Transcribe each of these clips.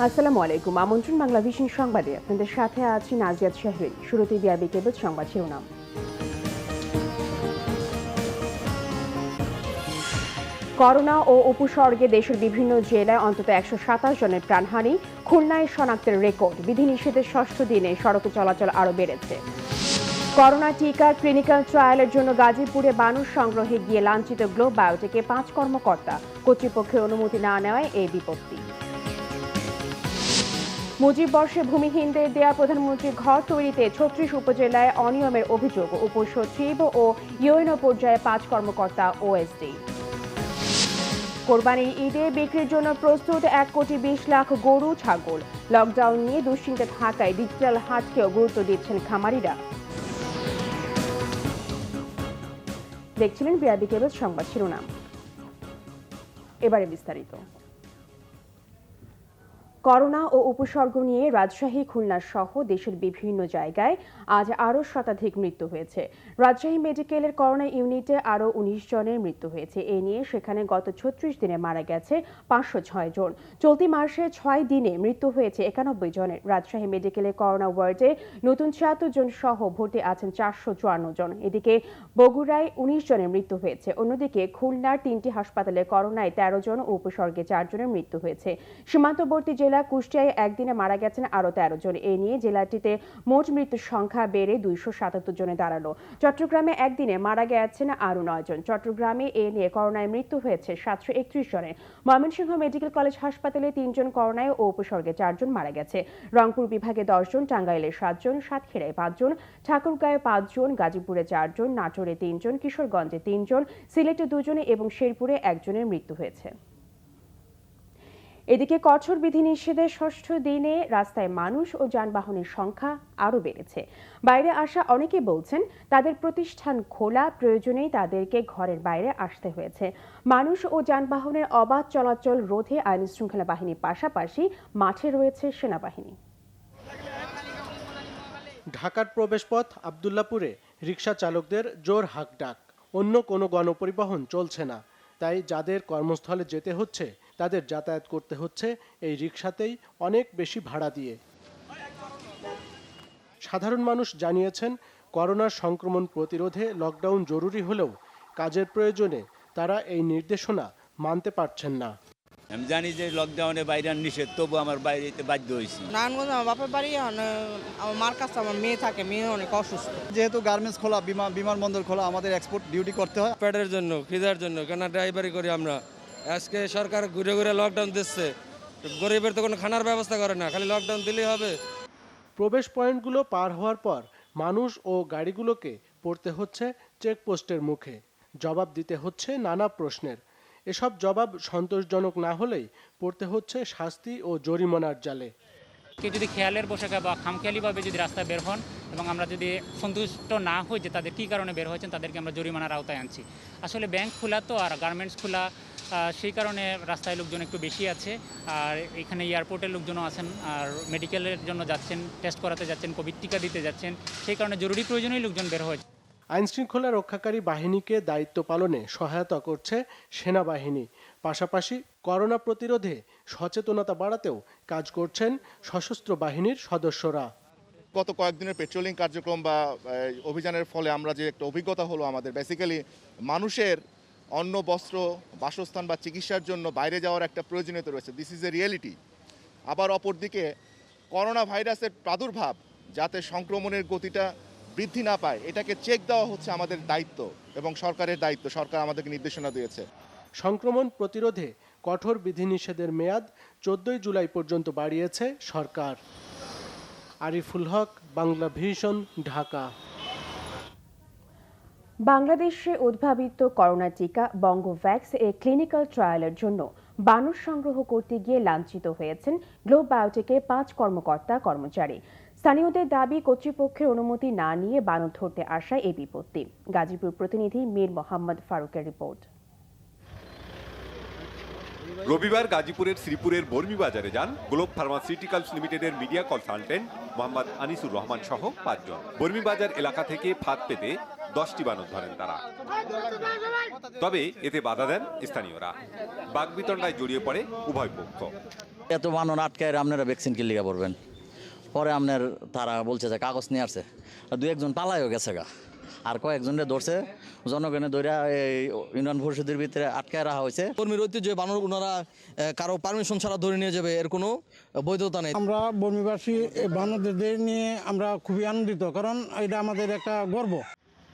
আসসালামু আলাইকুম। আমন্ত্রণ বাংলাভিশন সংবাদে আপনাদের সাথে আছি নাজিয়াত শাহরিন। শুরুতে বিআরবি কেবল সংবাদ শিরোনাম। করোনা ও উপসর্গে দেশের বিভিন্ন জেলায় অন্তত ১২৭ জনের প্রাণহানি, খুলনায় শনাক্তের রেকর্ড। বিধিনিষেধের ষষ্ঠ দিনে সড়কে চলাচল আরও বেড়েছে। করোনা টিকা ক্লিনিক্যাল ট্রায়ালের জন্য গাজীপুরে বানর সংগ্রহে গিয়ে লাঞ্ছিত গ্লোব বায়োটেকে ৫ কর্মকর্তা, কর্তৃপক্ষের অনুমতি না নেওয়ায় এই বিপত্তি। মুজিব বর্ষে ভূমিহীনদের দেয়া প্রধানমন্ত্রীর ঘর তৈরিতে ৩৬ উপজেলায় অনিয়মের অভিযোগ, উপসচিব ও ইউএনও পর্যায়ে ৫ কর্মকর্তা ওএসডি। কোরবানির ঈদে বিক্রির জন্য প্রস্তুত ১,২০,০০,০০০ গরু ছাগল। লকডাউন নিয়ে দুশ্চিন্তা থাকায় ডিজিটাল হাটকেও গুরুত্ব দিচ্ছেন খামারিরা। দেখছিলেন বিআরবি কেবল সংবাদ শিরোনাম। এবারে বিস্তারিত। করোনা ও উপসর্গ নিয়ে রাজশাহী, খুলনা সহ দেশের বিভিন্ন জায়গায় আজ আরও শতাধিক মৃত্যু হয়েছে। রাজশাহী মেডিকেলের করোনা ইউনিটে আরও ১৯ জনের মৃত্যু হয়েছে। এ নিয়ে সেখানে গত ৩৬ দিনে মারা গেছে ৫০৬ জন। চলতি মাসে ৬ দিনে মৃত্যু হয়েছে ৯১ জনের। রাজশাহী মেডিকেলের করোনা ওয়ার্ডে নতুন ৭৬ জন সহ ভর্তি আছেন ৪৫৪ জন। এদিকে বগুড়ায় ১৯ জনের মৃত্যু হয়েছে। অন্যদিকে খুলনার ৩টি হাসপাতালে করোনায় ১৩ জন ও উপসর্গে ৪ জনের মৃত্যু হয়েছে। সীমান্তবর্তী জেলা কুষ্টিয়ায় একদিনে মারা গেছেন আরও ১৩ জন। এ নিয়ে জেলাটিতে মোট মৃত্যুর সংখ্যা বেড়ে ২৭৭ জনে দাঁড়ালো। চট্টগ্রামে একদিনে মারা গেছেন আরও ৯ জন। চট্টগ্রামে এ নিয়ে করোনায় মৃত্যু হয়েছে ৭৩১ জনের। ময়মনসিংহ মেডিকেল কলেজ হাসপাতালে ৩ জন করোনায় ও উপসর্গে ৪ জন মারা গেছে। রংপুর বিভাগে ১০ জন, টাঙ্গাইলে ৭ জন, সাতক্ষীরায় ৫ জন, ঠাকুরগাঁয়ে ৫ জন, গাজীপুরে ৪ জন, নাটোরে ৩ জন, কিশোরগঞ্জে 3 জন, সিলেটে 2 জন এবং শেরপুরে 1 জনের মৃত্যু হয়েছে। এদিকে কঠোর বিধিনিষেধের ষষ্ঠ দিনে রাস্তায় মানুষ ও যানবাহনের সংখ্যা আরও বেড়েছে। বাইরে আসা অনেকে বলছেন তাদের প্রতিষ্ঠান খোলা, প্রয়োজনেই তাদেরকে ঘরের বাইরে আসতে হয়েছে। মানুষ ও যানবাহনের অবাধ চলাচল রোধে আইনশৃঙ্খলা বাহিনীর পাশাপাশি মাঠে রয়েছে সেনাবাহিনী। ঢাকার প্রবেশপথ আবদুল্লাপুরে রিকশা চালকদের জোর হাঁকডাক। অন্য কোনো গণপরিবহন চলছে না, তাই যাদের কর্মস্থলে যেতে হচ্ছে তাদের যাতায়াত করতে হচ্ছে এই রিকশাতেই, অনেক বেশি ভাড়া দিয়ে। সাধারণ মানুষ জানিয়েছেন, করোনার সংক্রমণ প্রতিরোধে লকডাউন জরুরি হলেও কাজের প্রয়োজনে তারা এই নির্দেশনা মানতে পারছেন না। আমি জানি যে লকডাউনে বাইরে নিষেধ, তবু আমার বাইরে যেতে বাধ্য হয়েছি। নারায়ণগঞ্জ আমার বাপের বাড়ি, আমার মার কাছে আমার মেয়ে থাকে, মেয়ে অনেক অসুস্থ। যেহেতু গার্মেন্টস খোলা, বিমানবন্দর খোলা, আমাদের এক্সপোর্ট ডিউটি করতে হয়। পেটের জন্য, খিদার জন্য, কেন ড্রাইভারি করি আমরা। আজকে সরকার ঘুরে ঘুরে লকডাউন দিচ্ছে, গরিবের তো কোনো খানার ব্যবস্থা করে না, খালি লকডাউন দিলেই হবে। প্রবেশ পয়েন্টগুলো পার হওয়ার পর মানুষ ও গাড়িগুলোকে পড়তে হচ্ছে চেকপোস্টের মুখে, জবাব দিতে হচ্ছে নানা প্রশ্নের। এসব জবাব সন্তোষজনক না হলেই পড়তে হচ্ছে শাস্তি ও জরিমানার জালে। কেউ যদি খেয়ালের বসে বা খামখেয়ালিভাবে যদি রাস্তায় বের হন এবং আমরা যদি সন্তুষ্ট না হই যে তাদের কী কারণে বের হয়েছেন, তাদেরকে আমরা জরিমানার আওতায় আনছি। আসলে ব্যাংক খোলা তো আর গার্মেন্টস খোলা, সেই কারণে রাস্তায় লোকজন একটু বেশি আছে। আর এখানে এয়ারপোর্টের লোকজনও আছেন, আর মেডিকেলের জন্য যাচ্ছেন, টেস্ট করাতে যাচ্ছেন, কোভিড টিকা দিতে যাচ্ছেন, সেই কারণে জরুরি প্রয়োজনেই লোকজন বের হয়েছে। আইনশৃঙ্খলা রক্ষাকারী বাহিনীকে দায়িত্ব পালনে সহায়তা করছে সেনাবাহিনী। পাশাপাশি করোনা প্রতিরোধে সচেতনতা বাড়াতেও কাজ করছেন সশস্ত্র বাহিনীর সদস্যরা। গত কয়েকদিনের পেট্রোলিং কার্যক্রম বা অভিযানের ফলে আমরা যে একটা অভিজ্ঞতা হলো আমাদের, বেসিক্যালি মানুষের অন্ন, বস্ত্র, বাসস্থান বা চিকিৎসার জন্য বাইরে যাওয়ার একটা প্রয়োজনীয়তা রয়েছে। This is a reality. আবার অপরদিকে করোনা ভাইরাসের প্রাদুর্ভাব যাতে সংক্রমণের গতিটা বৃদ্ধি না পায়, এটাকে চেক দেওয়া হচ্ছে আমাদের দায়িত্ব এবং সরকারের দায়িত্ব। সরকার আমাদেরকে নির্দেশনা দিয়েছে। সংক্রমণ প্রতিরোধে কঠোর বিধিনিষেধের মেয়াদ 14 জুলাই পর্যন্ত বাড়িয়েছে সরকার। আরিফুল হক, বাংলাভিশন, ঢাকা। বাংলাদেশে উদ্ভাবিত করোনা টিকা বঙ্গোভ্যাক্স এর ক্লিনিক্যাল ট্রায়ালের জন্য বানর সংগ্রহ করতে গিয়ে লাঞ্ছিত হয়েছেন গ্লোব বায়োটেকের 5 কর্মকর্তা কর্মচারী। স্থানীয়দের দাবি, কর্তৃপক্ষের অনুমতি না নিয়ে বানর ধরতে আসায় এই বিপত্তি। গাজীপুর প্রতিনিধি মীর মোহাম্মদ ফারুকের রিপোর্ট। রবিবার গাজীপুরের শ্রীপুরের বর্মীবাজারে যান গ্লোব ফার্মাসিউটিক্যালস লিমিটেডের মিডিয়া কনসালটেন্ট মোহাম্মদ আনিসুর রহমান সহ 5 জন। বর্মীবাজার এলাকা থেকে ফাঁদ পেতে 10টি বানর ধরেন তারা। তবে এতে বাধা দেন স্থানীয়রা। বাকবিতণ্ডায় জড়িয়ে পড়ে উভয় পক্ষ। এত বানর আটকায় আপনারা ভ্যাকসিন কি লিগা পড়বেন। পরে আপনার তারা বলছে যে কাগজ নিয়ে আসছে, দু একজন পালাইও গেছে গা, আর কয়েকজনে ধরছে জনগণে ধরে এই ইউনিয়ন পরিষদের ভিতরে আটকায় রাখা হয়েছে। কর্মীর ঐতিহ্য বানর ওনারা কারো পারমিশন ছাড়া ধরে নিয়ে যাবে, এর কোনো বৈধতা নেই। আমরা বর্মীবাসী বানরদের নিয়ে আমরা খুবই আনন্দিত, কারণ এটা আমাদের একটা গর্ব।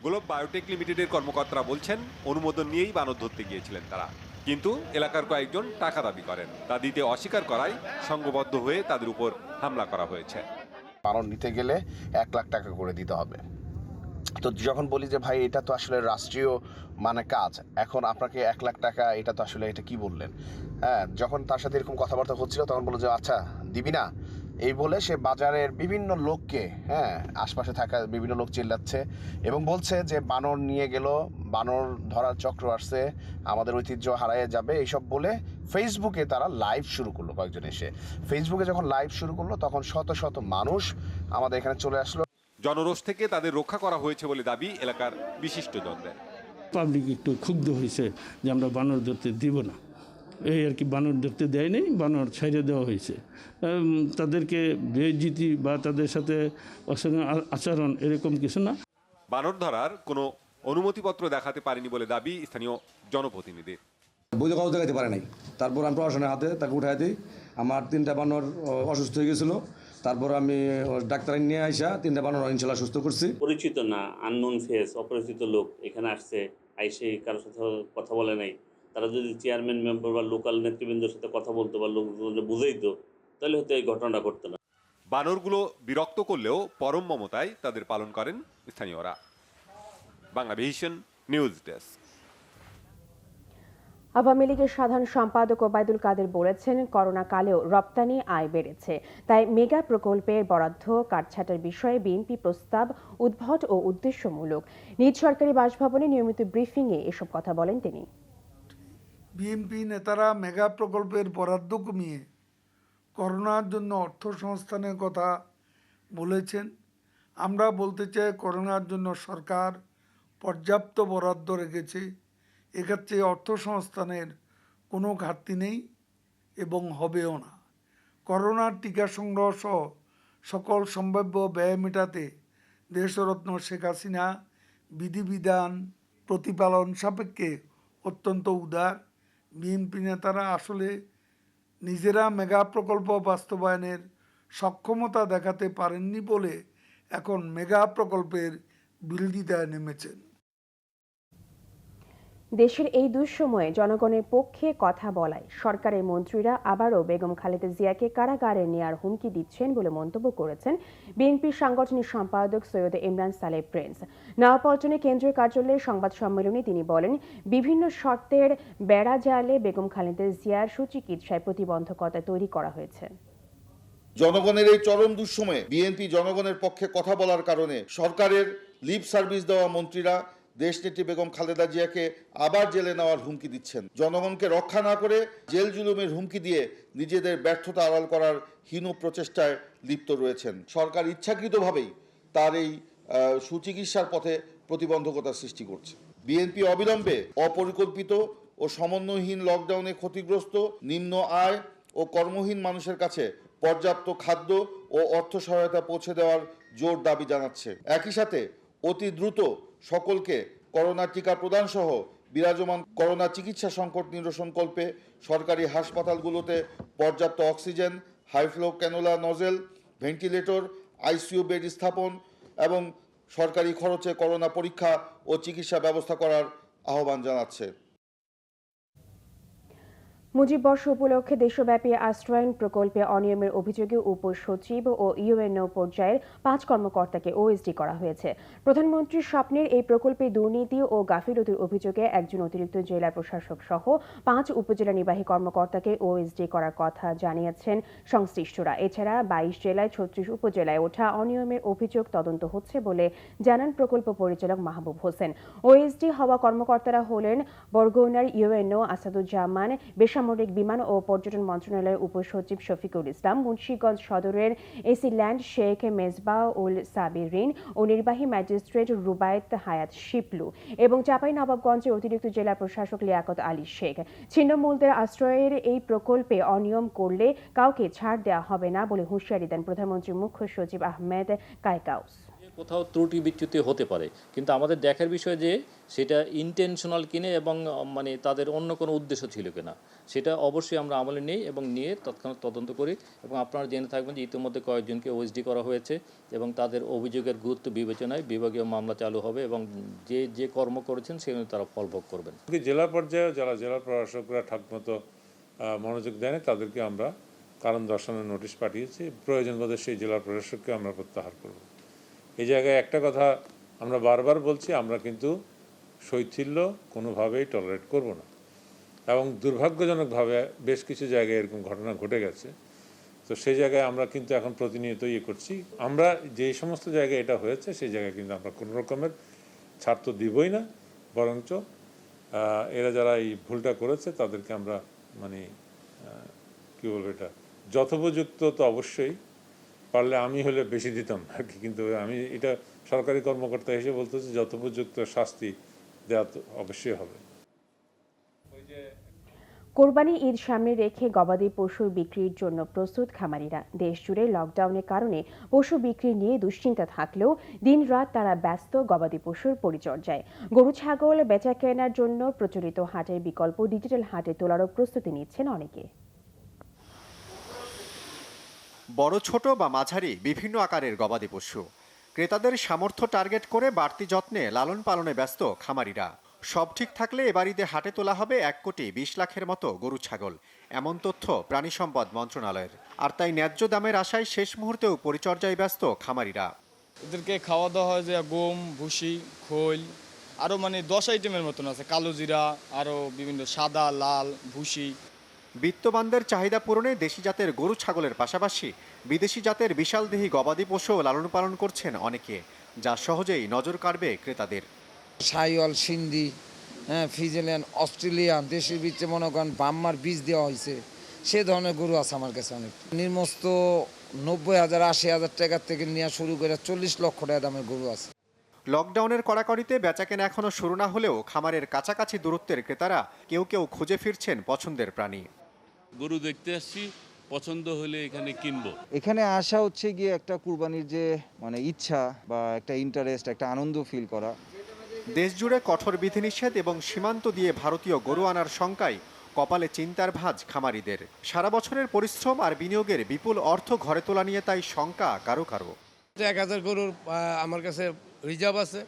গ্লোব বায়োটেক লিমিটেডের কর্মকর্তারা বলছেন অনুমোদন নিয়েই বানর ধরতে গিয়েছিলেন তারা, কিন্তু এলাকার কয়েকজন টাকা দাবি করেন, তা দিতে অস্বীকার করায় সংঘবদ্ধ হয়ে তাদের উপর হামলা করা হয়েছে। বানর নিতে গেলে 1 লাখ টাকা করে দিতে হবে। তো যখন বলি যে ভাই এটা তো আসলে রাষ্ট্রীয় কাজ, এখন আপনাকে 1 লাখ টাকা, এটা তো আসলে এটা কি বললেন। হ্যাঁ, যখন তার সাথে এরকম কথাবার্তা হচ্ছিল তখন বললো যে আচ্ছা দিবি না, এই বলে সে বাজারের বিভিন্ন লোককে, আশপাশে থাকা বিভিন্ন লোক চিল্লাচ্ছে এবং বলছে যে বানর নিয়ে গেল, বানর ধরার চক্র আসছে, আমাদের ঐতিহ্য হারায় যাবে, এইসব বলে ফেসবুকে তারা লাইভ শুরু করলো। কয়েকজন এসে ফেসবুকে যখন লাইভ শুরু করলো তখন শত শত মানুষ আমাদের এখানে চলে আসলো। জনরোষ থেকে তাদের রক্ষা করা হয়েছে বলে দাবি এলাকার বিশিষ্টজনদের। পাবলিক একটু ক্ষুব্ধ হয়েছে যে আমরা বানর ধরতে দিব না, এই আর কি, বানর ধরতে দেয় নেই, বানর ছাইড়ে দেওয়া হয়েছে। তাদেরকে বেইজ্জতি বা তাদের সাথে আচরণ এরকম কিছু না। বানর ধরার কোনো অনুমতিপত্র দেখাতে পারেনি বলে দাবি স্থানীয় জনপ্রতিনিধির। বৈধ কাগজ দেখাতে পারে নাই, তারপর আমি প্রশাসনের হাতে তাকে উঠাই দিই। আমার 3টা বানর অসুস্থ হয়ে গেছিলো, তারপর আমি ডাক্তার নিয়ে আইসা 3টা বানর ইনশাল্লাহ সুস্থ করছি। পরিচিত না, আননোন ফেস, অপরিচিত লোক এখানে আসছে, আইসে কারোর সাথে কথা বলে নাই। তারা যদি চেয়ারম্যান মেম্বার বা লোকাল নেতৃবৃন্দের সাথে কথা বলতো বা লোকজনকে বুঝাইতো, তাহলে হয়তো এই ঘটনাটা ঘটতো না। বানরগুলো বিরক্ত করলেও পরম মমতায় তাদের পালন করেন স্থানীয়রা। Banglavision news desk. আওয়ামী লীগের সাধারণ সম্পাদক ওবায়দুল কাদের বলেছেন, করোনা কালেও রপ্তানি আয় বেড়েছে, তাই মেগা প্রকল্পের বরাদ্দ কাটছাঁটার বিষয়ে বিএনপি প্রস্তাব উদ্ভট ও উদ্দেশ্যমূলক। নিজ সরকারি বাসভবনে নিয়মিত ব্রিফিংয়ে এসব কথা বলেন তিনি। বিএনপি নেতারা মেগা প্রকল্পের বরাদ্দ কমিয়ে করোনার জন্য অর্থ সংস্থানের কথা বলেছেন। আমরা বলতে চাই, করোনার জন্য সরকার পর্যাপ্ত বরাদ্দ রেখেছে, এক্ষেত্রে অর্থ সংস্থানের কোনো ঘাটতি নেই এবং হবেও না। করোনার টিকা সংগ্রহ সহ সকল সম্ভাব্য ব্যয় মেটাতে দেশরত্ন শেখ হাসিনা বিধিবিধান প্রতিপালন সাপেক্ষে অত্যন্ত উদার। বিএনপি নেতারা আসলে নিজেরা মেগা প্রকল্প বাস্তবায়নের সক্ষমতা দেখাতে পারেননি বলে এখন মেগা প্রকল্পের বিরোধিতায় নেমেছেন। দেশের এই দুঃসময়ে জনগণের পক্ষে কথা বলায় সরকারের মন্ত্রীরা আবারও বেগম খালেদা জিয়াকে কারাগারে নেওয়ার হুমকি দিচ্ছেন বলে মন্তব্য করেছেন বিএনপির সাংগঠনিক সম্পাদক সৈয়দ ইমরান সালেহ প্রিন্স। নয়াপল্টনে কেন্দ্রীয় কার্যালয়ে সংবাদ সম্মেলনে তিনি বলেন, বিভিন্ন শর্তের বেড়া জালে বেগম খালেদা জিয়ার সুচিকিৎসায় প্রতিবন্ধকতা তৈরি করা হয়েছে। জনগণের এই চরম দুঃসময়ে বিএনপি জনগণের পক্ষে কথা বলার কারণে সরকারের লিপ সার্ভিস দেওয়া মন্ত্রীরা দেশনেত্রী বেগম খালেদা জিয়াকে আবার জেলে নেওয়ার হুমকি দিচ্ছেন। জনগণকে রক্ষা না করে জেল জুলুমের হুমকি দিয়ে নিজেদের ব্যর্থতা আড়াল করার হীন প্রচেষ্টায় লিপ্ত রয়েছেন। সরকার ইচ্ছাকৃতভাবেই তার এই সুচিকিৎসার পথে প্রতিবন্ধকতা সৃষ্টি করছে। বিএনপি অবিলম্বে অপরিকল্পিত ও সমন্বয়হীন লকডাউনে ক্ষতিগ্রস্ত, নিম্ন আয় ও কর্মহীন মানুষের কাছে পর্যাপ্ত খাদ্য ও অর্থ সহায়তা পৌঁছে দেওয়ার জোর দাবি জানাচ্ছে। একই সাথে অতি দ্রুত সকলকে করোনা টিকা প্রদান সহ বিরাজমান করোনা চিকিৎসা সংকট নিরসনকল্পে সরকারি হাসপাতালগুলোতে পর্যাপ্ত oxygen, high flow canola nozzle, ventilator, ICU bed স্থাপন এবং সরকারি খরচে করোনা পরীক্ষা ও চিকিৎসা ব্যবস্থা করার আহ্বান জানাচ্ছে। মুজিব বর্ষ উপলক্ষে দেশব্যাপী আশ্রয়ণ প্রকল্পে অনিয়মের অভিযোগে উপসচিব ও ইউএনও পর্যায়ের 5 কর্মকর্তাকে ওএসডি করা হয়েছে। প্রধানমন্ত্রীর স্বপ্নের এই প্রকল্পে দুর্নীতি ও গাফিলতির অভিযোগে একজন অতিরিক্ত জেলা প্রশাসক সহ 5 উপজেলা নির্বাহী কর্মকর্তাকে ওএসডি করার কথা জানিয়েছেন সংশ্লিষ্টরা। এছাড়া 22 জেলায় 36 উপজেলায় ওঠা অনিয়মের অভিযোগ তদন্ত হচ্ছে বলে জানান প্রকল্প পরিচালক মাহবুব হোসেন। ওএসডি হওয়া কর্মকর্তারা হলেন বরগুনার ইউএনও আসাদুজ্জামান, বেসামরিক বেসামরিক বিমান ও পর্যটন মন্ত্রণালয়ের উপসচিব শফিকুল ইসলাম, মুন্সিগঞ্জ সদরের এসি ল্যান্ড শেখ মেজবা উল সাবিরিন ও নির্বাহী ম্যাজিস্ট্রেট রুবায়েত হায়াত শিপলু এবং চাঁপাইনবাবগঞ্জের অতিরিক্ত জেলা প্রশাসক লিয়াকত আলী শেখ ছিন্নমূলদের আশ্রয়ের এই প্রকল্পে অনিয়ম করলে কাউকে ছাড় দেওয়া হবে না বলে হুঁশিয়ারি দেন প্রধানমন্ত্রীর মুখ্য সচিব আহমেদ কায়কাউস। কোথাও ত্রুটি বিচ্যুতি হতে পারে, কিন্তু আমাদের দেখার বিষয় যে সেটা ইন্টেনশনাল কিনে এবং মানে তাদের অন্য কোনো উদ্দেশ্য ছিল কিনা সেটা অবশ্যই আমরা আমলে নিই এবং নিয়ে তৎক্ষণাৎ তদন্ত করি। এবং আপনারা জেনে থাকবেন যে ইতিমধ্যে কয়েকজনকে ওএসডি করা হয়েছে এবং তাদের অভিযোগের গুরুত্ব বিবেচনায় বিভাগীয় মামলা চালু হবে এবং যে কর্ম করেছেন সেগুলো তারা ফলভোগ করবেন। জেলা পর্যায়ে যারা জেলা প্রশাসকরা ঠিকমতো মনোযোগ দেয় না তাদেরকে আমরা কারণ দর্শানোর নোটিশ পাঠিয়েছি। প্রয়োজন বোধে সেই জেলা প্রশাসককে আমরা প্রত্যাহার করব। এই জায়গায় একটা কথা আমরা বারবার বলছি, আমরা কিন্তু শৈথিল্য কোনোভাবেই টলারেট করব না এবং দুর্ভাগ্যজনকভাবে বেশ কিছু জায়গায় এরকম ঘটনা ঘটে গেছে। তো সেই জায়গায় আমরা কিন্তু এখন প্রতিনিয়ত করছি। আমরা যেই সমস্ত জায়গায় এটা হয়েছে সেই জায়গায় কিন্তু আমরা কোনো রকমের ছাড় তো দিবই না, বরঞ্চ এরা যারা এই ভুলটা করেছে তাদেরকে আমরা মানে কী বলবো, এটা যথোপযুক্ত তো অবশ্যই, পারলে আমি হলে বেশি দিতাম আর কি, কিন্তু আমি এটা সরকারি কর্মকর্তা হিসেবে বলতেছি যথোপযুক্ত শাস্তি দেওয়া তো অবশ্যই হবে। কোরবানি ঈদ সামনে রেখে গবাদি পশুর বিক্রির জন্য প্রস্তুত খামারিরা। দেশজুড়ে লকডাউনের কারণে পশু বিক্রি নিয়ে দুশ্চিন্তা থাকলেও দিনরাত তারা ব্যস্ত গবাদি পশুর পরিচর্যায়। গরু ছাগল বেচা কেনার জন্য প্রচলিত হাটের বিকল্প ডিজিটাল হাটে তোলারও প্রস্তুতি নিচ্ছেন অনেকে। বড় ছোট বা মাঝারি বিভিন্ন আকারের গবাদি পশু ক্রেতাদের সামর্থ্য টার্গেট করে বাড়তি যত্নে লালন পালনে ব্যস্ত খামারিরা। সব ঠিক থাকলে এবার ঈদে হাটে তোলা হবে 1,20,00,000 মতো গরু ছাগল, এমন তথ্য প্রাণী সম্পদ মন্ত্রণালয়ের। আর তাই ন্যায্য দামের আশায় শেষ মুহূর্তেও পরিচর্যায় ব্যস্ত খামারিরা। এদেরকে খাওয়া দাওয়া হয় যে গম, ভুসি, খোল, আরও 10 আইটেমের মতন আছে, কালো জিরা, আরও বিভিন্ন সাদা, লাল, ভুসি। বিত্তবানদের চাহিদা পূরণে দেশি জাতের গরু ছাগলের পাশাপাশি বিদেশি জাতের বিশালদেহী গবাদি পশু লালন পালন করছেন অনেকে, যা সহজেই নজর কাড়বে ক্রেতাদের। সাইওয়াল, সিন্ধি, ফিজিয়ান, অস্ট্রেলিয়ান, দেশের ভিতরে মনে করেন বাম্মার বীজ দেওয়া হয়েছে, সে ধরনের গরু আছে আমার কাছে অনেক। নির্মস্ত 90,000, 80,000 টাকার থেকে নিয়ে শুরু করে 40 লক্ষ টাকা দামের গরু আছে। লকডাউনের কড়াকড়িতে বেচাকেনা এখনো শুরু না হলেও খামারের কাছাকাছি দূরত্বের ক্রেতারা কেউ কেউ খুঁজে ফিরছেন পছন্দের প্রাণী। গরু দেখতে আসছি, পছন্দ হলে এখানে কিনবো। এখানে আসা হচ্ছে গিয়ে একটা কুরবানির যে ইচ্ছা বা একটা ইন্টারেস্ট, একটা আনন্দ ফিল করা। দেশজুড়ে কঠোর বিধিনিষেধ এবং সীমান্ত দিয়ে ভারতীয় গরু আনার শঙ্কায় কপালে চিন্তার ভাঁজ খামারিদের। সারা বছরের পরিশ্রম আর বিনিয়োগের বিপুল অর্থ ঘরে তোলা নিয়ে তাই শঙ্কা কারো কারো। 1000 গরুর আমার কাছে রিজার্ভ আছে,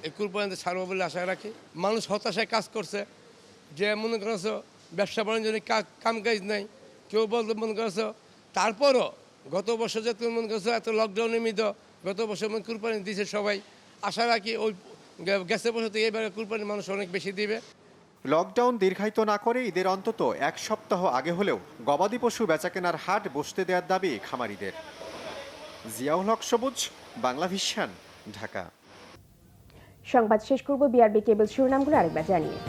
এই কুরবানিতে ছাড়বো বলে আশা রাখি। মানুষ হতাশায় কাজ করছে, যে মনে করছো ব্যবসা বাণিজ্য কাম কাজ নাই, কেউ বলতে মনে করছো। তারপরও গত বছর যে তুমি মনে করছো এত লকডাউনের মধ্যে গত বছর কুরবানি দিয়েছে সবাই, আশা রাখি ওই গেছে বছর থেকে এবারে কুরবানি মানুষ অনেক বেশি দিবে। লকডাউন দীর্ঘায়িত না করে ঈদের অন্তত 1 সপ্তাহ আগে হলেও গবাদি পশু বেচাকেনার হাট বসতে দেওয়ার দাবি খামারিদের। জিয়াউল হক সবুজ, বাংলা ভিশন, ঢাকা। সংবাদ শেষ করব বিআরবি কেবল শিরোনামগুলো আরেকবার জানিয়ে।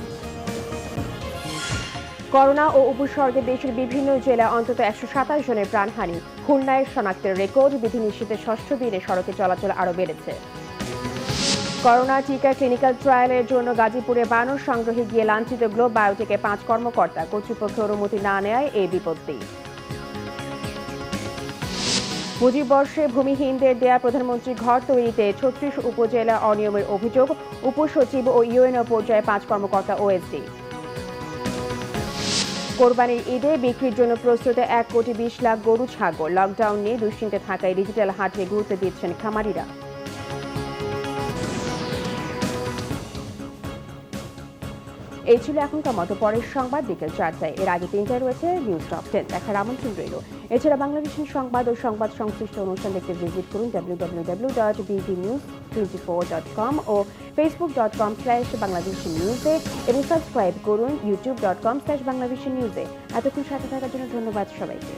করোনা ও উপসর্গে দেশের বিভিন্ন জেলা অন্তত 127 জনের প্রাণহানি। খুলনায় শনাক্তের রেকর্ড। বিধিনিষেধের 6ষ্ঠ দিনে সড়কে চলাচল আরও বেড়েছে। করোনা টিকা ক্লিনিক্যাল ট্রায়ালের জন্য গাজীপুরে বানর সংগ্রহে গিয়ে লাঞ্ছিত গ্লোব বায়োটেকের 5 কর্মকর্তা। কর্তৃপক্ষের অনুমতি না নেয় এই বিপত্তি। মুজিব বর্ষে ভূমিহীনদের দেয়া প্রধানমন্ত্রী ঘর তৈরিতে 36 উপজেলা অনিয়মের অভিযোগ। উপসচিব ও ইউএনও পর্যায়ে 5 কর্মকর্তা ওএসডি। কোরবানির ঈদে বিক্রির জন্য প্রস্তুত 1,20,00,000 গরু ছাগল। লকডাউন নিয়ে দুশ্চিন্তা থাকায় ডিজিটাল হাটে গুরুত্ব দিচ্ছেন খামারিরা। এই ছিল এখনকার মতো। পরের সংবাদ বিকেল 4টায়। এর আগে 3টায় রয়েছে নিউজ টপ 10 দেখার আমন্ত্রণ রইল। এছাড়া বাংলাদেশের সংবাদ ও সংবাদ সংশ্লিষ্ট অনুষ্ঠান দেখতে ভিজিট করুন www.bbnews24.com ও facebook.com/bangladeshinews এবং সাবস্ক্রাইব করুন youtube.com/bangladeshinews। এতক্ষণ সাথে থাকার জন্য ধন্যবাদ সবাইকে।